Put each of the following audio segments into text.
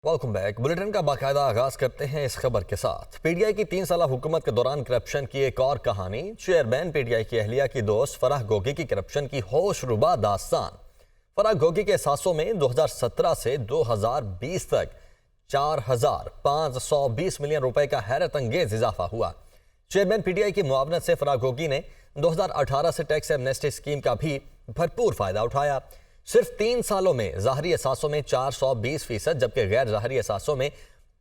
Welcome back. Bulletin का बाकायदा आगाज करते हैं इस खबर के साथ। पीटीआई की 3 साल हुकूमत के दौरान करप्शन की एक और कहानी। चेयरमैन पीटीआई की अहलिया की दोस्त फराह गोगी की करप्शन की होशरुबा दास्तान। फराह गोगी के एहसासों में 2017 से 2020 तक 4,520 मिलियन रुपए का हैरत अंगेज इजाफा हुआ। चेयरमैन पीटीआई की मुआवनत से फराह गोगी ने 2018 से टैक्स एमनेस्टी स्कीम का भी भरपूर फायदा उठाया। सिर्फ 3 सालों में ज़ाहरी एहसासों में 420%, जबकि गैर ज़ाहरी एहसासों में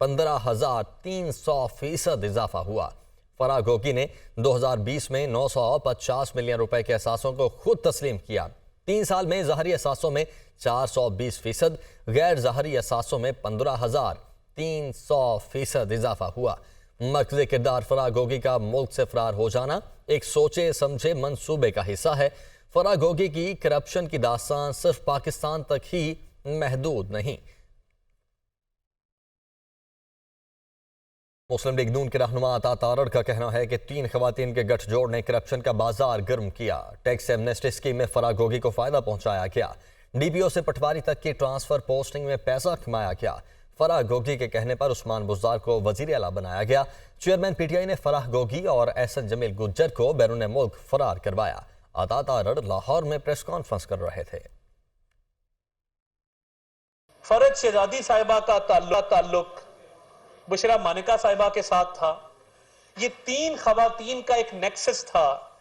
15,300% इजाफा हुआ। फराह गोगी ने 2020 में 950 मिलियन रुपए के एहसासों को खुद तस्लीम किया। 3 साल में ज़ाहरी एहसासों में 420%, गैर ज़ाहरी एहसासों में 15,300% इजाफा हुआ। मकज़े किरदार फराह गोगी का मुल्क से फरार हो जाना एक सोचे समझे मंसूबे का हिस्सा है। फराह गोगी की करप्शन की दास्तान सिर्फ पाकिस्तान तक ही महदूद नहीं। मुस्लिम लीग नून के रहनुमा अता तारड़ का कहना है कि 3 खवातीन के गठजोड़ ने करप्शन का बाजार गर्म किया। टैक्स एमनेस्टी स्कीम में फराह गोगी को फायदा पहुंचाया गया। डीपीओ से पटवारी तक की ट्रांसफर पोस्टिंग में पैसा कमाया गया। फराह गोगी के कहने पर उस्मान बुज़दार को वजीर आला बनाया गया। चेयरमैन पीटीआई ने फराह गोगी और एहसन जमील गुज्जर को बैरून मुल्क फरार करवाया। अता तारड़ लाहौर में प्रेस कॉन्फ्रेंस कर रहे थे। फरज शहजादी साहिबा का ताल्लुक बुशरा मानिका साहिबा के साथ था। ये 3 खवातीन का एक नेक्सस था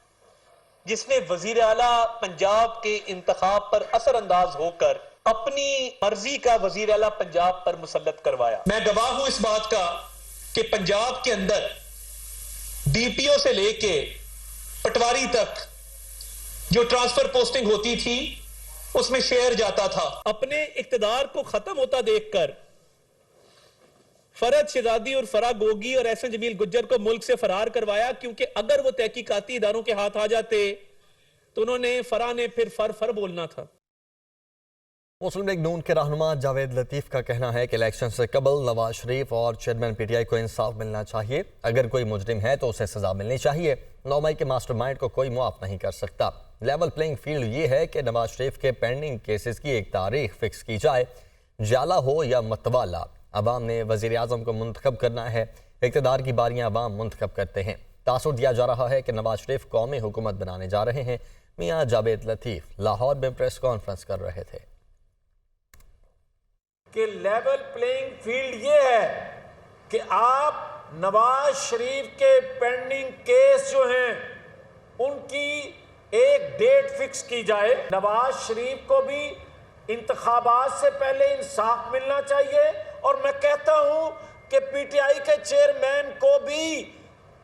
जिसने वजीर आला पंजाब के इंतखाब पर असरअंदाज होकर अपनी मर्जी का वजीर आला पंजाब पर मुसल्लत करवाया। मैं गवाह हूं इस बात का कि पंजाब के अंदर डीपीओ से लेके पटवारी तक जो ट्रांसफर पोस्टिंग होती थी उसमें शेयर जाता था। अपने इक्तदार को खत्म होता देखकर फरज शहजादी और फराह गोगी और एहसन जमील गुज्जर को मुल्क से फरार करवाया, क्योंकि अगर वो तहकीकाती इदारों के हाथ आ जाते तो उन्होंने फराह ने फिर फर बोलना था। मुस्लिम लीग नून के रहनुमा जावेद लतीफ का कहना है कि इलेक्शन से कबल नवाज शरीफ और चेयरमैन पीटीआई को इंसाफ मिलना चाहिए। अगर कोई मुजरिम है तो उसे सजा मिलनी चाहिए। 9 मई के मास्टरमाइंड को कोई मुआफ नहीं कर सकता। लेवल प्लेइंग फील्ड ये है कि नवाज शरीफ के पेंडिंग केसेस की एक तारीख फिक्स की जाए। जाला हो या मतवाला, अवाम ने वजीर आजम को मुंतखब करना है। इक़्तिदार की बारियां अवाम मुंतखब करते हैं। तासुर दिया जा रहा है कि नवाज शरीफ कौमी हुकूमत बनाने जा रहे हैं। मियाँ जावेद लतीफ लाहौर में प्रेस कॉन्फ्रेंस कर रहे थे कि लेवल प्लेइंग फील्ड ये है कि आप नवाज शरीफ के पेंडिंग केस जो हैं उनकी एक डेट फिक्स की जाए। नवाज शरीफ को भी इंतखाबात से पहले इंसाफ मिलना चाहिए और मैं कहता हूं कि पीटीआई के चेयरमैन को भी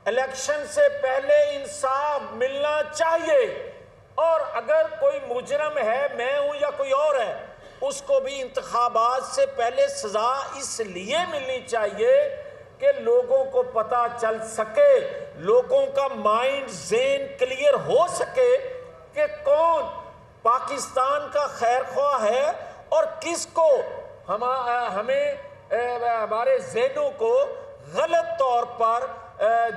इलेक्शन से पहले इंसाफ मिलना चाहिए। और अगर कोई मुजरम है, मैं हूं या कोई और है, उसको भी इंतखाबात से पहले सजा इसलिए मिलनी चाहिए कि लोगों को पता चल सके, लोगों का माइंड ज़हन क्लियर हो सके कि कौन पाकिस्तान का खैरख्वाह है और किसको हमारे ज़हनों को गलत तौर पर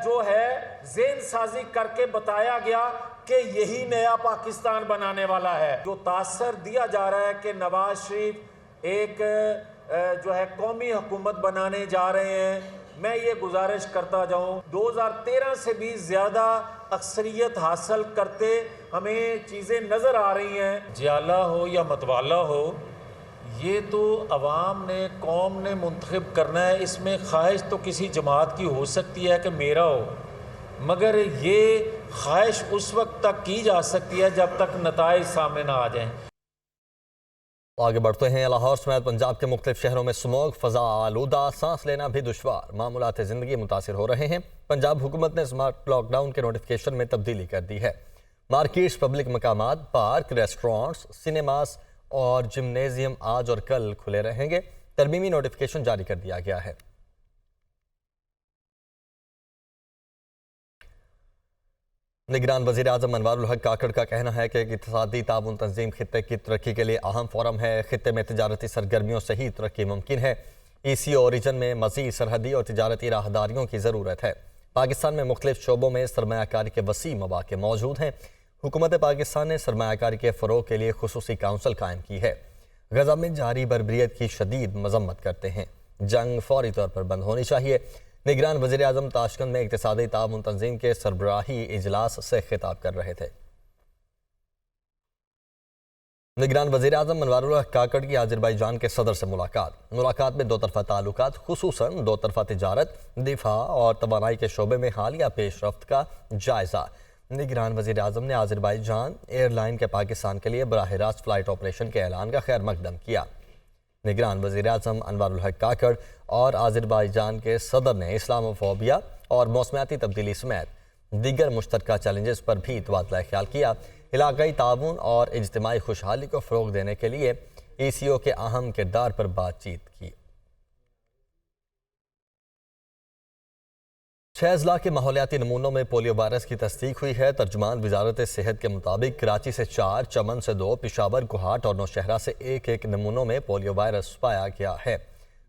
जो है ज़हन साजी करके बताया गया कि यही नया पाकिस्तान बनाने वाला है। जो तासर दिया जा रहा है कि नवाज शरीफ एक जो है कौमी हुकूमत बनाने जा रहे हैं, मैं ये गुजारिश करता जाऊं 2013 से भी ज़्यादा अक्सरियत हासिल करते हमें चीज़ें नज़र आ रही हैं। जाला हो या मतवाला हो, ये तो अवाम ने, कौम ने मुंतखब करना है। इसमें ख्वाहिश तो किसी जमात की हो सकती है कि मेरा हो, मगर ये ख्वाहिश उस वक्त तक की जा सकती है जब तक नताइज सामने ना आ जाएं। आगे बढ़ते हैं। लाहौर समेत पंजाब के मुख्तलिफ शहरों में स्मोक, फ़ज़ा आलूदा, सांस लेना भी दुश्वार, मामूलात ज़िंदगी मुतासिर हो रहे हैं। पंजाब हुकूमत ने स्मार्ट लॉकडाउन के नोटिफिकेशन में तब्दीली कर दी है। मार्केट्स, पब्लिक मकामात, पार्क, रेस्टोरेंट्स, सिनेमास और जिमनेजियम आज और कल खुले रहेंगे। तरमीमी नोटिफिकेशन जारी कर दिया गया है। निगरान वज़ीर आज़म अनवारुल हक काकड़ का कहना है कि इक़्तिसादी ताउन तंजीम खित्ते की तरक्की के लिए अहम फोरम है। खित्ते में तिजारती सरगर्मियों से ही तरक्की मुमकिन है। ECO रीजन में मज़ीद सरहदी और तिजारती राहदारियों की ज़रूरत है। पाकिस्तान में मुख्तलिफ शोबों में सरमायाकारी के वसी मौक़े मौजूद हैं। हुकूमत पाकिस्तान ने सरमायाकारी के फ़रोग़ के लिए खुसूसी काउंसिल कायम की है। गज़ा में जारी बर्बरियत की शदीद मज़म्मत करते हैं। जंग फौरी तौर पर बंद होनी चाहिए। निगरान वज़ीर आज़म ताशकंद में इक़्तिसादी ताउन तंजीम के सरबराही इजलास से खिताब कर रहे थे। निगरान वज़ीर आज़म अनवारुल हक काकड़ की आज़रबाईजान के सदर से मुलाकात में दो तरफ़ा ताल्लुकात, खुसूसन दो तरफ़ा तिजारत, दिफा और तवानाई के शोबे में हालिया पेशरफ्त का जायज़ा। निगरान वज़ीर आज़म ने आज़रबाईजान एयरलाइन के पाकिस्तान के लिए बराह रास्त फ़्लाइट ऑपरेशन के ऐलान का खैर मकदम किया। निगरान वज़ीर आज़म अनवारुल हक काकड़ और आज़रबाईजान के सदर ने इस्लामोफोबिया और मौसमियाती तब्दीली समेत दीगर मुश्तरका चैलेंजेस पर भी तबादला ख्याल किया। इलाकाई ताउन और इज्तिमाई खुशहाली को फ़रोग़ देने के लिए ECO के अहम किरदार पर बातचीत की। 6 अज़ला के माहौलियाती नमूनों में पोलियो वायरस की तस्दीक हुई है। तर्जुमान वजारत सेहत के मुताबिक कराची से 4, चमन से 2, पेशावर, कोहाट और नौशहरा से एक नमूनों में पोलियो वायरस पाया गया है।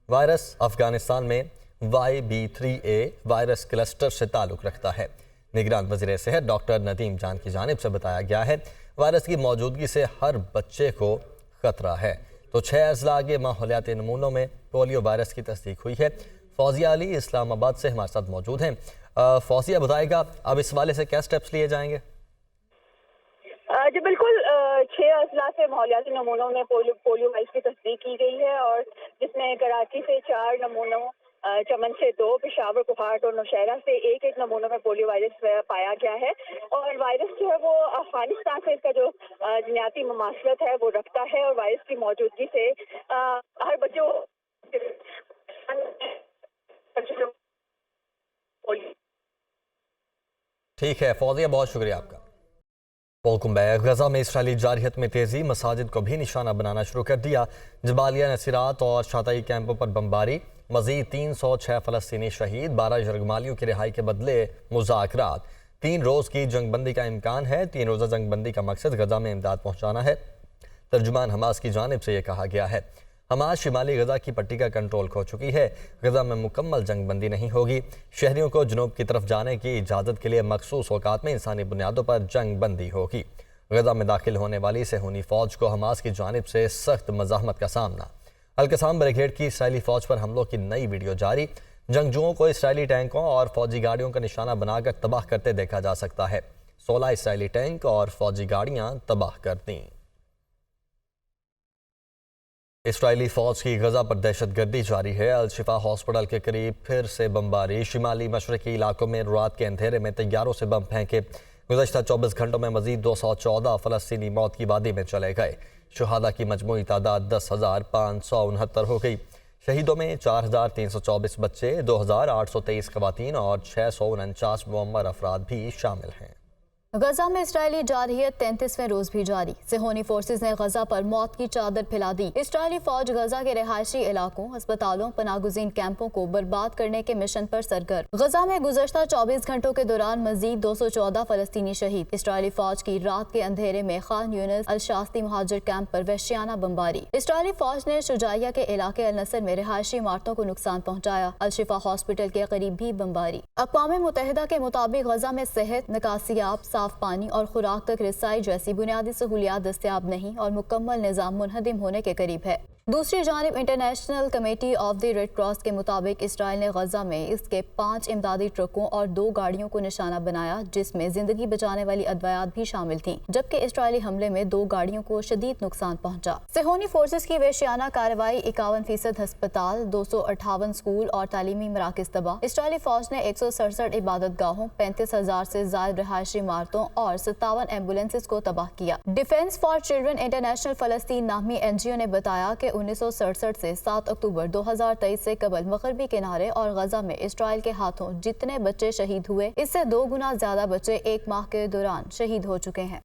वायरस अफगानिस्तान में YB3A वायरस क्लस्टर से ताल्लुक़ रखता है। निगरान वज़ीर सेहत डॉक्टर नदीम जान की जानिब से बताया गया है वायरस की मौजूदगी से हर बच्चे को ख़तरा है। तो 6 अज़ला के माहौलियाती नमूनों में पोलियो वायरस की तस्दीक हुई है। फौजिया अली इस्लामाबाद से हमारे साथ मौजूद हैं। फौजिया बताएगा अब इस वाले से क्या स्टेप्स लिए जाएंगे? जी बिल्कुल, 6 अज़ला से माहौलियाती नमूनों में पोलियो वायरस की तस्दीक की गई है और जिसमें कराची से 4 नमूनों, चमन से 2, पेशावर, कोहाट और नौशहरा से एक नमूनों में पोलियो वायरस पाया गया है। और वायरस जो है वो अफगानिस्तान से इसका जो जीनाती मुमासलत है वो रखता है और वायरस की मौजूदगी से हर बच्चों ठीक है फौजिया, बहुत शुक्रिया आपका। Welcome back. गजा में इसराइली जारहियत में तेजी, मसाजिद को भी निशाना बनाना शुरू कर दिया। जबालिया, नसीरात और शाताई कैंपों पर बमबारी। मजीद 306 फ़लस्तीनी शहीद, 12 यरगमालियों की रिहाई के बदले मुज़ाकरात। 3 रोज़ की जंगबंदी का इम्कान है। 3 रोज़ा जंगबंदी का मकसद गजा में इमदाद पहुँचाना है। तर्जुमान हमास की जानिब से यह कहा गया है। हमास शिमाली गजा की पट्टी का कंट्रोल खो चुकी है। गजा में मुकम्मल जंगबंदी नहीं होगी। शहरियों को जनूब की तरफ जाने की इजाज़त के लिए मखसूस औकात में इंसानी बुनियादों पर जंगबंदी होगी। गजा में दाखिल होने वाली सेहूनी फ़ौज को हमास की जानिब से सख्त मज़ाहमत का सामना। अल-कसाम ब्रिगेड की इसराइली फ़ौज पर हमलों की नई वीडियो जारी। जंगजुओं को इसराइली टैंकों और फौजी गाड़ियों का निशाना बनाकर तबाह करते देखा जा सकता है। 16 इसराइली टैंक और फौजी गाड़ियाँ तबाह कर दी। इसराइली फ़ौज की गजा पर दहशतगर्दी जारी है। अल-शिफा हॉस्पिटल के करीब फिर से बमबारी। शिमाली मशरकी इलाकों में रात के अंधेरे में तैयारों से बम फेंके। गुज़श्ता 24 घंटों में मजीद 214 फ़लस्तीनी मौत की वादी में चले गए। शुहादा की मजमूई तादाद 10,569 हो गई। शहीदों में 4,324 बच्चे, 2,823 खवातीन और 649 मुअम्मर अफराद भी शामिल हैं। गजा में इसराइली जारहियत 33वें रोज भी जारी। सेहोनी फोर्सेज ने गजा पर मौत की चादर फैला दी। इसराइली फौज गजा के रिहायशी इलाकों, अस्पतालों, पनागुज़ीन कैंपों को बर्बाद करने के मिशन पर सरगर्म। गजा में गुज़श्ता 24 घंटों के दौरान मजीद 214 फ़लस्तीनी शहीद। इसराइली फौज की रात के अंधेरे में खान यूनिस अल-शास्ती मुहाजिर कैंप पर वहशियाना बमबारी। इसराइली फौज ने शुजाइया के इलाके अल-नसर में रिहायशी इमारतों को नुकसान पहुँचाया। अल-शिफा हॉस्पिटल के करीब भी बमबारी। अक़वाम मुत्तहिदा के मुताबिक गजा में सेहत, निकासियाब, साफ पानी और खुराक तक रसाई जैसी बुनियादी सहूलियात दस्तयाब नहीं और मुकम्मल निज़ाम मुनहदिम होने के करीब है। दूसरी जानिब international committee of the red cross के मुताबिक इसराइल ने गजा में इसके 5 इमदादी ट्रकों और 2 गाड़ियों को निशाना बनाया, जिसमें जिंदगी बचाने वाली अद्वियात भी शामिल थीं, जबकि इसराइली हमले में 2 गाड़ियों को शदीद नुकसान पहुंचा। सेहोनी फोर्सेस की वहशियाना कार्रवाई, 51% अस्पताल, 258 स्कूल और तालीमी मराकज तबाह। इसराइली फौज ने 167 इबादत गाहों, 35,000 से ज्यादा रिहायशी इमारतों और 57 एम्बुलेंसेज को तबाह किया। डिफेंस फॉर चिल्ड्रन इंटरनेशनल फ़लस्तीन नामी NGO ने बताया कि 1967 से 7 अक्टूबर 2023 से कबल मगरबी किनारे और गजा में इसराइल के हाथों जितने बच्चे शहीद हुए, इससे 2 गुना ज्यादा बच्चे 1 माह के दौरान शहीद हो चुके हैं।